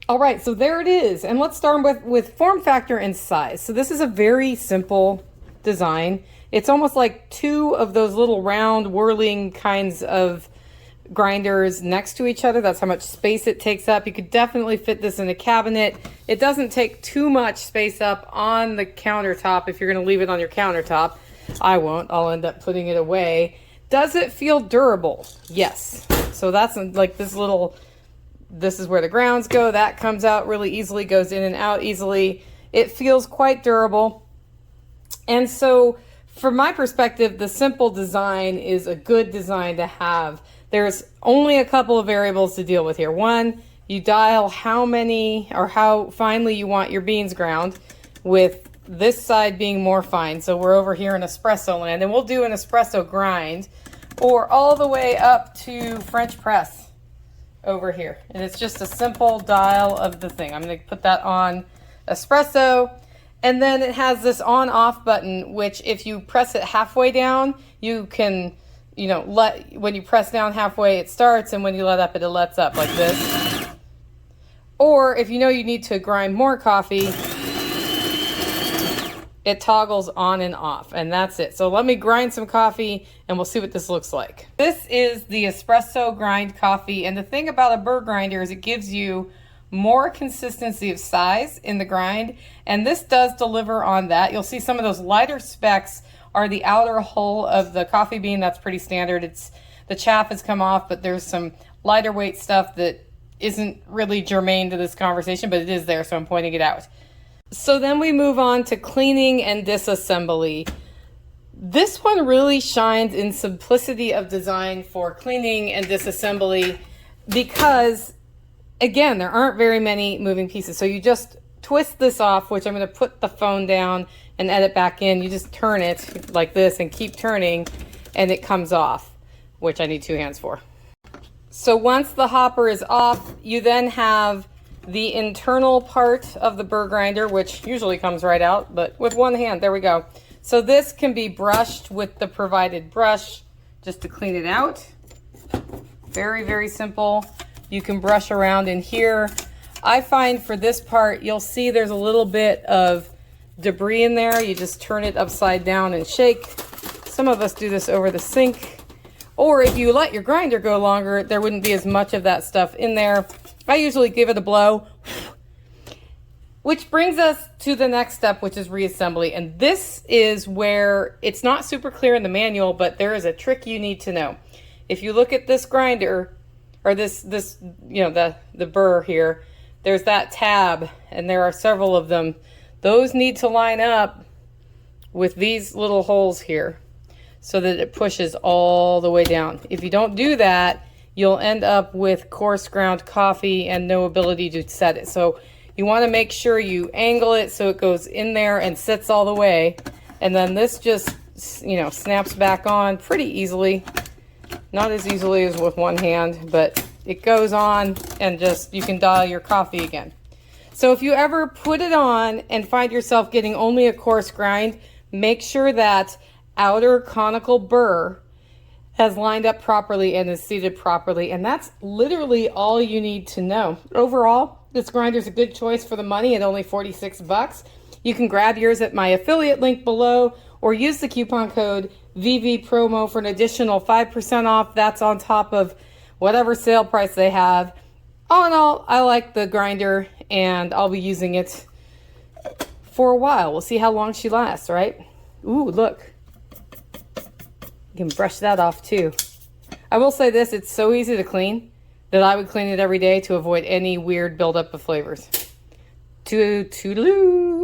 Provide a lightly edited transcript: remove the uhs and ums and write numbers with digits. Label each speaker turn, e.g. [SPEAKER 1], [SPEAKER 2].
[SPEAKER 1] All right, so there it is. And let's start with form factor and size. So this is a very simple design. It's almost like two of those little round whirling kinds of grinders next to each other. That's how much space it takes up. You could definitely fit this in a cabinet. It doesn't take too much space up on the countertop if you're going to leave it on your countertop. I won't. I'll end up putting it away. Does it feel durable? Yes. So that's like this little... This is where the grounds go. That comes out really easily, goes in and out easily. It feels quite durable. And so from my perspective, the simple design is a good design to have. There's only a couple of variables to deal with here. One, you dial how many or how finely you want your beans ground, with this side being more fine. So we're over here in espresso land, and we'll do an espresso grind, or all the way up to French press over here. And it's just a simple dial of the thing. I'm going to put that on espresso. And then it has this on off button, which if you press it halfway down, you can, you know, when you press down halfway, it starts. And when you let up, it lets up like this. Or if you know you need to grind more coffee, it toggles on and off, and that's it. So let me grind some coffee and we'll see what this looks like. This is the espresso grind coffee, and the thing about a burr grinder is it gives you more consistency of size in the grind, and this does deliver on that. You'll see some of those lighter specs are the outer hull of the coffee bean. That's pretty standard. It's the chaff has come off, but there's some lighter weight stuff that isn't really germane to this conversation, but it is there, so I'm pointing it out. So then we move on to cleaning and disassembly. This one really shines in simplicity of design for cleaning and disassembly because, again, there aren't very many moving pieces. So you just twist this off, which I'm going to put the phone down and edit back in. You just turn it like this and keep turning, and it comes off, which I need two hands for. So once the hopper is off, you then have the internal part of the burr grinder, which usually comes right out, but with one hand, there we go. So this can be brushed with the provided brush just to clean it out. Very, very simple. You can brush around in here. I find for this part, you'll see there's a little bit of debris in there. You just turn it upside down and shake. Some of us do this over the sink. Or if you let your grinder go longer, there wouldn't be as much of that stuff in there. I usually give it a blow. Which brings us to the next step, which is reassembly. And this is where it's not super clear in the manual, but there is a trick you need to know. If you look at this grinder, or this you know, the burr here, there's that tab, and there are several of them. Those need to line up with these little holes here so that it pushes all the way down. If you don't do that, you'll end up with coarse ground coffee and no ability to set it. So you want to make sure you angle it so it goes in there and sits all the way. And then this just, you know, snaps back on pretty easily. Not as easily as with one hand, but it goes on, and just, you can dial your coffee again. So if you ever put it on and find yourself getting only a coarse grind, make sure that outer conical burr has lined up properly and is seated properly. And that's literally all you need to know. Overall, this grinder is a good choice for the money at only 46 bucks. You can grab yours at my affiliate link below, or use the coupon code VVPROMO for an additional 5% off. That's on top of whatever sale price they have. All in all, I like the grinder, and I'll be using it for a while. We'll see how long she lasts, right? Ooh, look. You can brush that off too. I will say this, it's so easy to clean that I would clean it every day to avoid any weird buildup of flavors. Toodaloo!